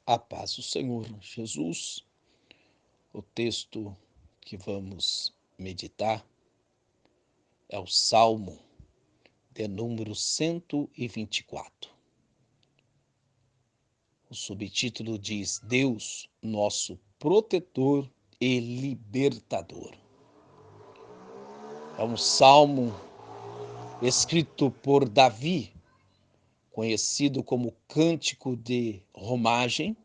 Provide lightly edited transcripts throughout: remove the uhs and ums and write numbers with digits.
A paz do Senhor Jesus. O texto que vamos meditar é o Salmo de número 124. O subtítulo diz: Deus, nosso protetor e libertador. É um salmo escrito por Davi, conhecido como Cântico de Romagem.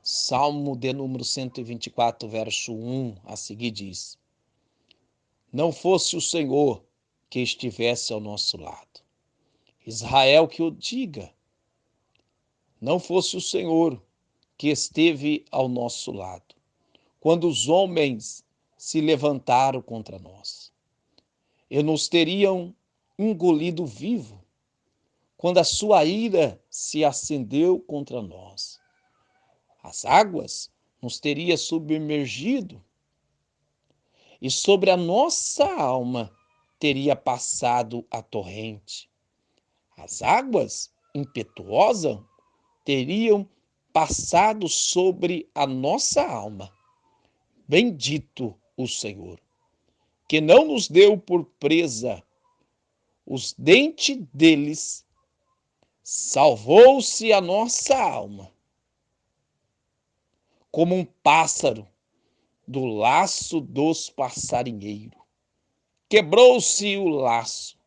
Salmo de número 124, verso 1, a seguir diz: Não fosse o Senhor que estivesse ao nosso lado. Israel que o diga. Não fosse o Senhor que esteve ao nosso lado, quando os homens se levantaram contra nós. E nos teriam engolido vivo, quando a sua ira se acendeu contra nós. As águas nos teria submergido, e sobre a nossa alma teria passado a torrente. As águas impetuosas teriam passado sobre a nossa alma. Bendito o Senhor, que não nos deu por presa os dentes deles, salvou-se a nossa alma. Como um pássaro do laço dos passarinheiros. Quebrou-se o laço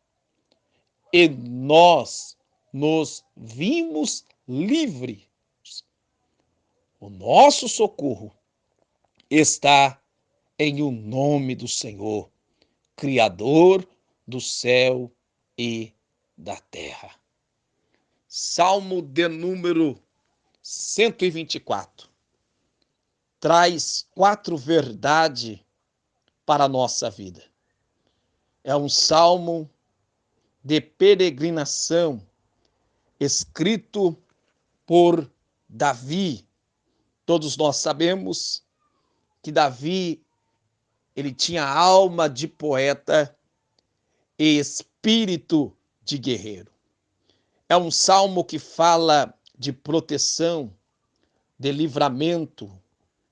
e nós nos vimos livres. O nosso socorro está em o nome do Senhor, Criador do céu e da terra. Salmo de número 124. Traz 4 verdades para a nossa vida. É um salmo de peregrinação, escrito por Davi. Todos nós sabemos que Davi, ele tinha alma de poeta e espírito de guerreiro. É um salmo que fala de proteção, de livramento,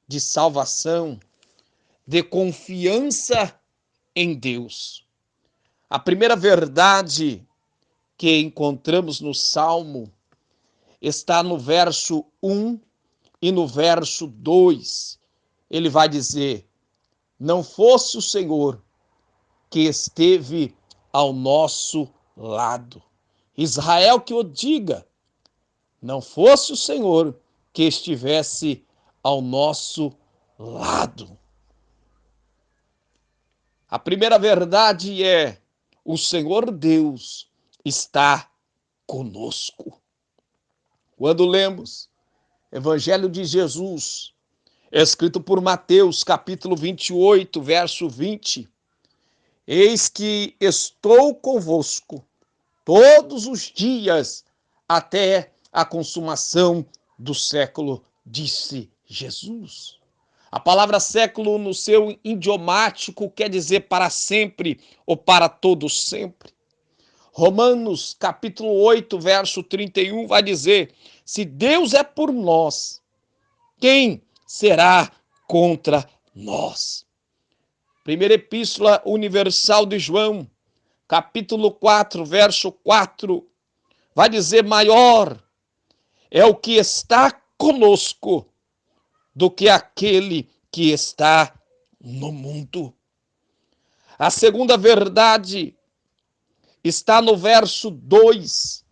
de salvação, de confiança em Deus. A primeira verdade que encontramos no Salmo está no verso 1 e no verso 2. Ele vai dizer: Não fosse o Senhor que esteve ao nosso lado. Israel que o diga: Não fosse o Senhor que estivesse ao nosso lado. A primeira verdade é: o Senhor Deus está conosco. Quando lemos Evangelho de Jesus, escrito por Mateus, capítulo 28, verso 20, eis que estou convosco todos os dias até a consumação do século, disse Jesus. A palavra século no seu idiomático quer dizer para sempre ou para todo sempre. Romanos capítulo 8, verso 31 vai dizer: se Deus é por nós, quem será contra nós? Primeira Epístola Universal de João, capítulo 4, verso 4, vai dizer: maior é o que está conosco do que aquele que está no mundo. A segunda verdade está no verso 2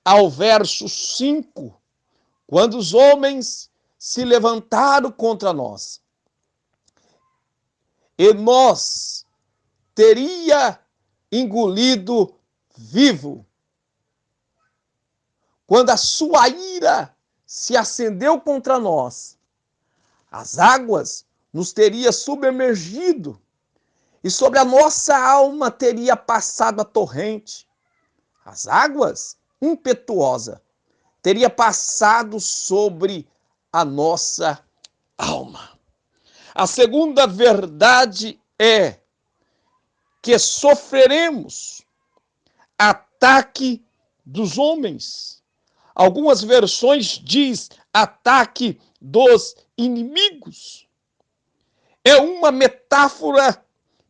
ao verso 5, quando os homens se levantaram contra nós. E nós teria engolido vivo. Quando a sua ira se acendeu contra nós, as águas nos teria submergido e sobre a nossa alma teria passado a torrente. As águas impetuosas teria passado sobre a nossa alma. A segunda verdade é que sofreremos ataque dos homens. Algumas versões diz ataque dos inimigos. É uma metáfora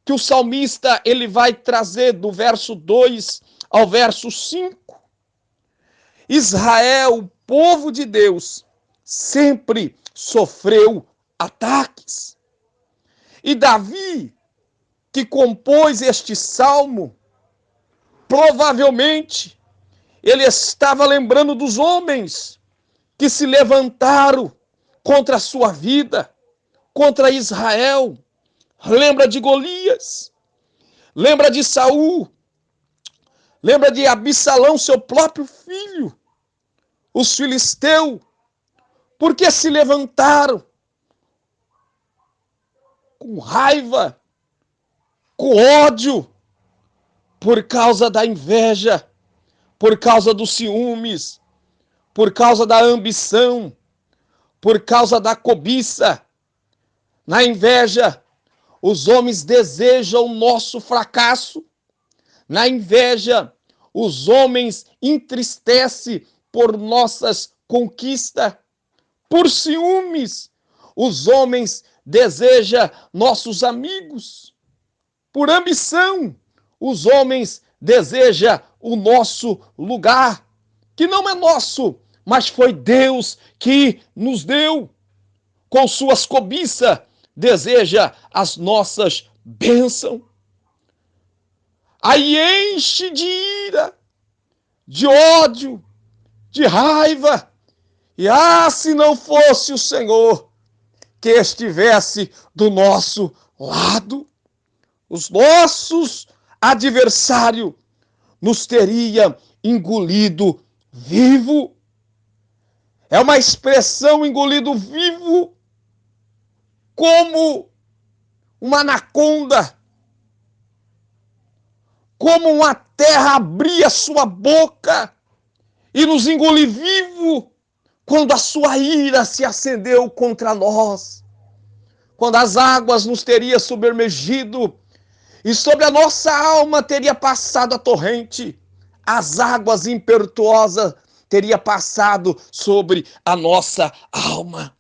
que o salmista ele vai trazer do verso 2 ao verso 5. Israel, o povo de Deus, sempre sofreu ataques. E Davi, que compôs este salmo, provavelmente ele estava lembrando dos homens que se levantaram contra a sua vida, contra Israel. Lembra de Golias, lembra de Saul, lembra de Absalão, seu próprio filho, os filisteus, porque se levantaram com raiva, com ódio, por causa da inveja, por causa dos ciúmes, por causa da ambição, por causa da cobiça. Na inveja, os homens desejam o nosso fracasso. Na inveja, os homens entristecem por nossas conquistas. Por ciúmes, os homens desejam nossos amigos. Por ambição, os homens desejam o nosso lugar, que não é nosso, mas foi Deus que nos deu. Com suas cobiças, deseja as nossas bênçãos. Aí enche de ira, de ódio, de raiva. E se não fosse o Senhor que estivesse do nosso lado, os nossos adversários nos teriam engolido vivo. É uma expressão engolido vivo, como uma anaconda, como uma terra abria sua boca e nos engolir vivo quando a sua ira se acendeu contra nós, quando as águas nos teriam submergido e sobre a nossa alma teria passado a torrente, as águas impetuosas teria passado sobre a nossa alma.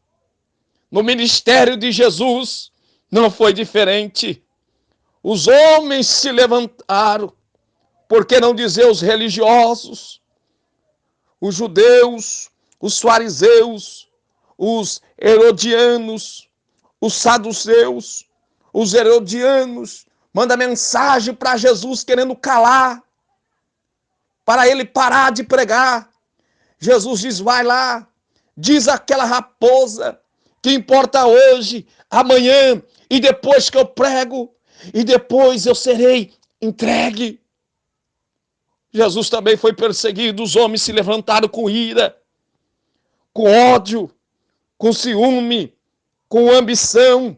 No ministério de Jesus não foi diferente. Os homens se levantaram, por que não dizer os religiosos, os judeus, os fariseus, os herodianos, os saduceus, os herodianos, manda mensagem para Jesus querendo calar, para ele parar de pregar. Jesus diz, vai lá, diz aquela raposa, que importa hoje, amanhã, e depois que eu prego, e depois eu serei entregue. Jesus também foi perseguido, os homens se levantaram com ira, com ódio, com ciúme, com ambição.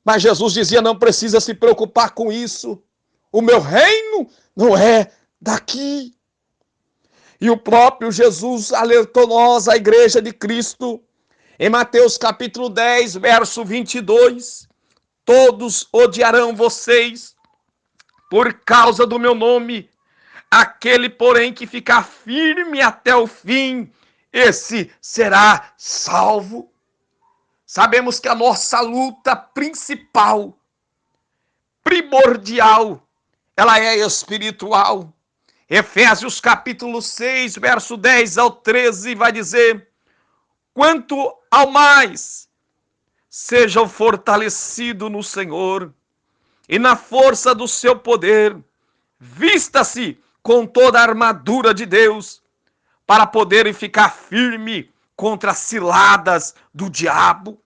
Mas Jesus dizia, não precisa se preocupar com isso. O meu reino não é daqui. E o próprio Jesus alertou nós, a igreja de Cristo, em Mateus capítulo 10, verso 22. Todos odiarão vocês por causa do meu nome. Aquele, porém, que ficar firme até o fim, esse será salvo. Sabemos que a nossa luta principal, primordial, ela é espiritual. Efésios capítulo 6, verso 10 ao 13, vai dizer, quanto ao mais, sejam fortalecidos no Senhor e na força do seu poder, vista-se com toda a armadura de Deus, para poderem ficar firme contra as ciladas do diabo,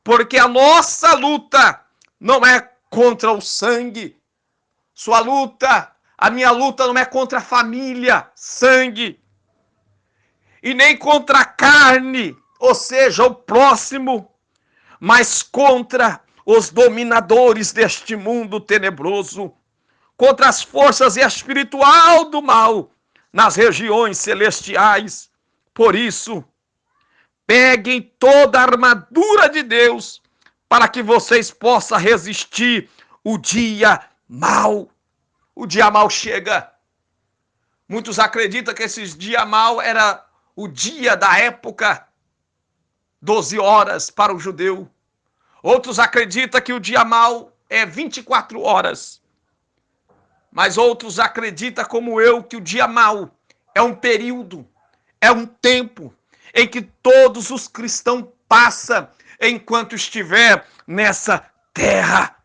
porque a nossa luta não é contra o sangue, sua luta, a minha luta não é contra a família, sangue, e nem contra a carne, ou seja, o próximo, mas contra os dominadores deste mundo tenebroso, contra as forças espirituais do mal nas regiões celestiais. Por isso, peguem toda a armadura de Deus para que vocês possam resistir o dia mau. O dia mau chega. Muitos acreditam que esse dia mau era o dia da época, 12 horas para o judeu. Outros acreditam que o dia mau é 24 horas. Mas outros acreditam, como eu, que o dia mau é um período, é um tempo em que todos os cristãos passam enquanto estiver nessa terra.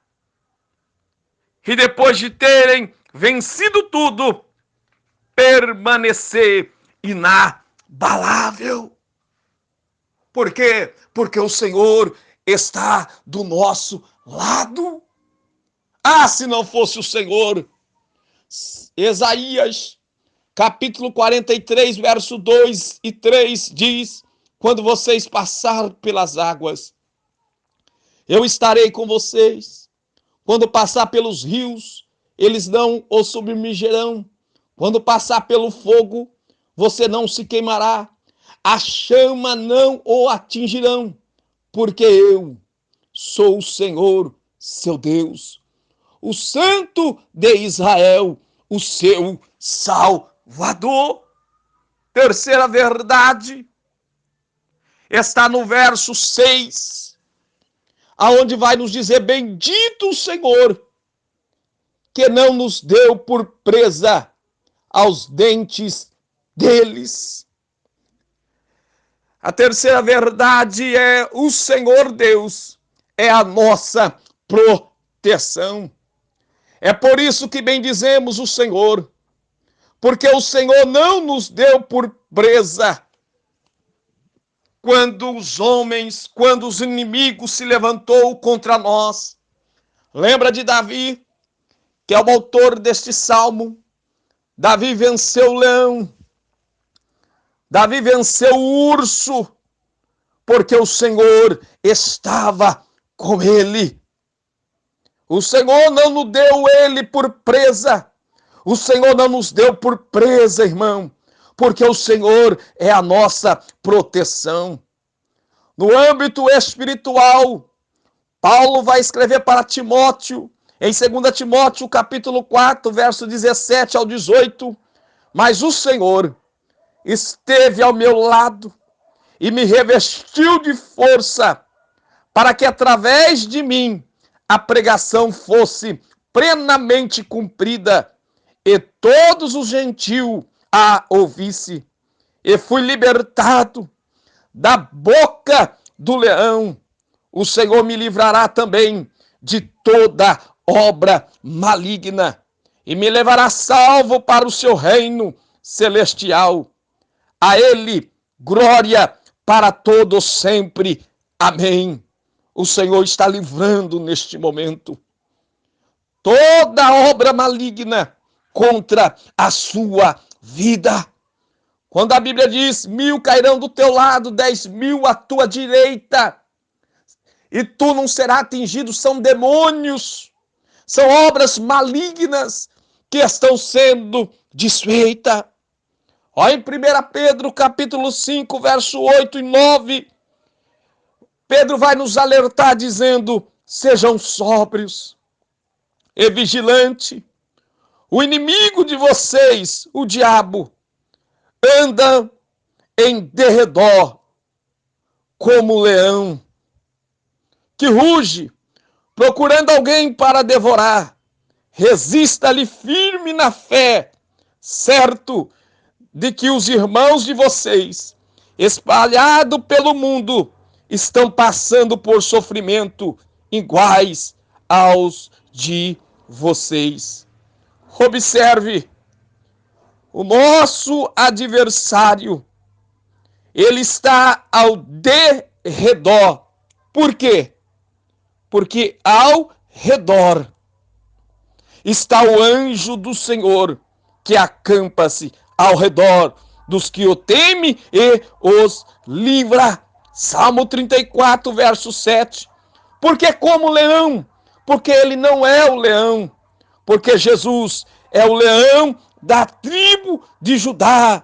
E depois de terem vencido tudo, permanecer inabalável. Por quê? Porque o Senhor está do nosso lado. Ah, se não fosse o Senhor. Isaías, capítulo 43, verso 2 e 3 diz: quando vocês passarem pelas águas, eu estarei com vocês. Quando passar pelos rios, eles não os submergirão. Quando passar pelo fogo, você não se queimará. A chama não o atingirão, porque eu sou o Senhor, seu Deus, o Santo de Israel, o seu Salvador. Terceira verdade está no verso 6, aonde vai nos dizer: bendito o Senhor, que não nos deu por presa aos dentes deles. A terceira verdade é: o Senhor Deus é a nossa proteção. É por isso que bendizemos o Senhor, porque o Senhor não nos deu por presa quando os inimigos se levantou contra nós. Lembra de Davi, que é o autor deste salmo? Davi venceu o leão, Davi venceu o urso, porque o Senhor estava com ele. O Senhor não nos deu ele por presa. O Senhor não nos deu por presa, irmão, porque o Senhor é a nossa proteção. No âmbito espiritual, Paulo vai escrever para Timóteo, em 2 Timóteo, capítulo 4, verso 17 ao 18, mas o Senhor esteve ao meu lado e me revestiu de força, para que através de mim a pregação fosse plenamente cumprida e todos os gentios a ouvissem. E fui libertado da boca do leão. O Senhor me livrará também de toda obra maligna e me levará salvo para o seu reino celestial. A ele glória para todos sempre. Amém. O Senhor está livrando neste momento toda obra maligna contra a sua vida. Quando a Bíblia diz: 1.000 cairão do teu lado, 10.000 à tua direita, e tu não serás atingido, são demônios, são obras malignas que estão sendo desfeitas. Ó, em 1 Pedro, capítulo 5, verso 8 e 9, Pedro vai nos alertar dizendo: sejam sóbrios e vigilantes. O inimigo de vocês, o diabo, anda em derredor como leão, que ruge, procurando alguém para devorar. Resista-lhe firme na fé, certo de que os irmãos de vocês, espalhados pelo mundo, estão passando por sofrimento iguais aos de vocês. Observe, o nosso adversário, ele está ao derredor. Por quê? Porque ao redor está o anjo do Senhor, que acampa-se ao redor dos que o temem e os livra. Salmo 34, verso 7. Porque como leão, porque ele não é o leão, porque Jesus é o leão da tribo de Judá.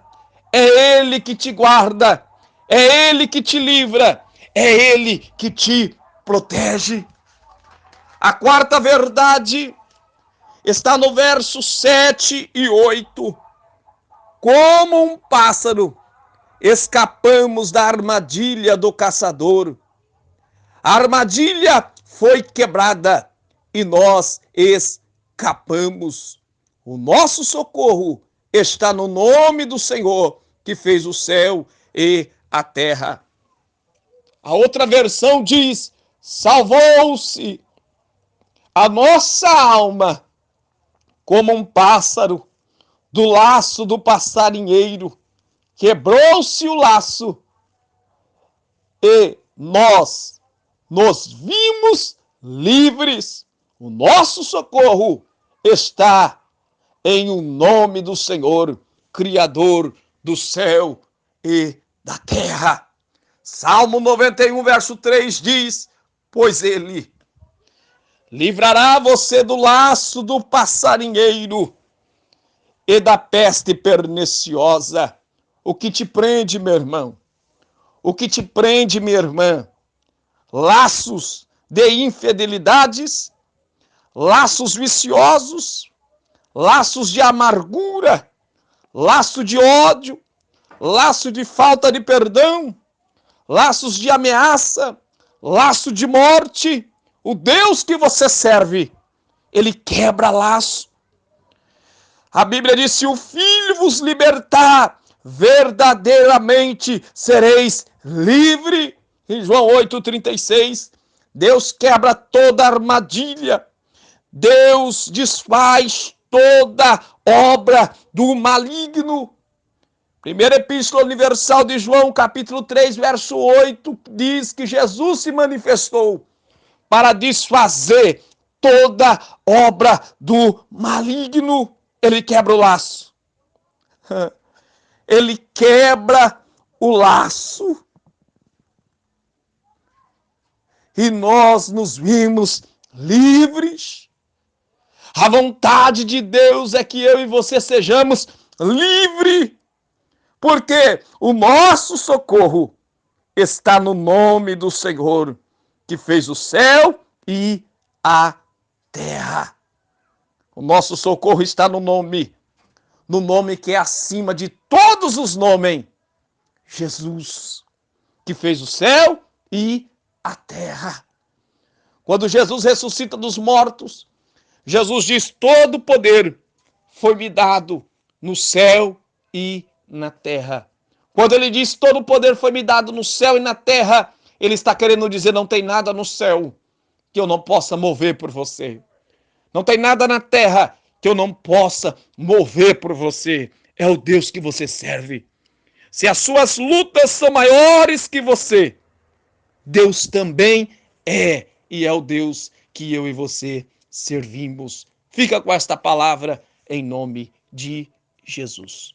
É ele que te guarda, é ele que te livra, é ele que te protege. A quarta verdade está no verso 7 e 8. Como um pássaro escapamos da armadilha do caçador. A armadilha foi quebrada e nós escapamos. O nosso socorro está no nome do Senhor, que fez o céu e a terra. A outra versão diz: salvou-se a nossa alma como um pássaro do laço do passarinheiro. Quebrou-se o laço e nós nos vimos livres. O nosso socorro está em o nome do Senhor, Criador do céu e da terra. Salmo 91, verso 3 diz: pois ele livrará você do laço do passarinheiro e da peste perniciosa. O que te prende, meu irmão? O que te prende, minha irmã? Laços de infidelidades, laços viciosos, laços de amargura, laço de ódio, laço de falta de perdão, laços de ameaça, laço de morte. O Deus que você serve, ele quebra laço. A Bíblia diz: se o Filho vos libertar, verdadeiramente sereis livre. Em João 8,36, Deus quebra toda armadilha. Deus desfaz toda obra do maligno. Primeira Epístola Universal de João, capítulo 3, verso 8, diz que Jesus se manifestou para desfazer toda obra do maligno. Ele quebra o laço. Ele quebra o laço. E nós nos vimos livres. A vontade de Deus é que eu e você sejamos livres. Porque o nosso socorro está no nome do Senhor, que fez o céu e a terra. O nosso socorro está no nome que é acima de todos os nomes. Jesus, que fez o céu e a terra. Quando Jesus ressuscita dos mortos, Jesus diz: todo poder foi-me dado no céu e na terra. Quando ele diz todo poder foi-me dado no céu e na terra, ele está querendo dizer: não tem nada no céu que eu não possa mover por você. Não tem nada na terra que eu não possa mover por você. É o Deus que você serve. Se as suas lutas são maiores que você, Deus também é, e é o Deus que eu e você servimos. Fica com esta palavra em nome de Jesus.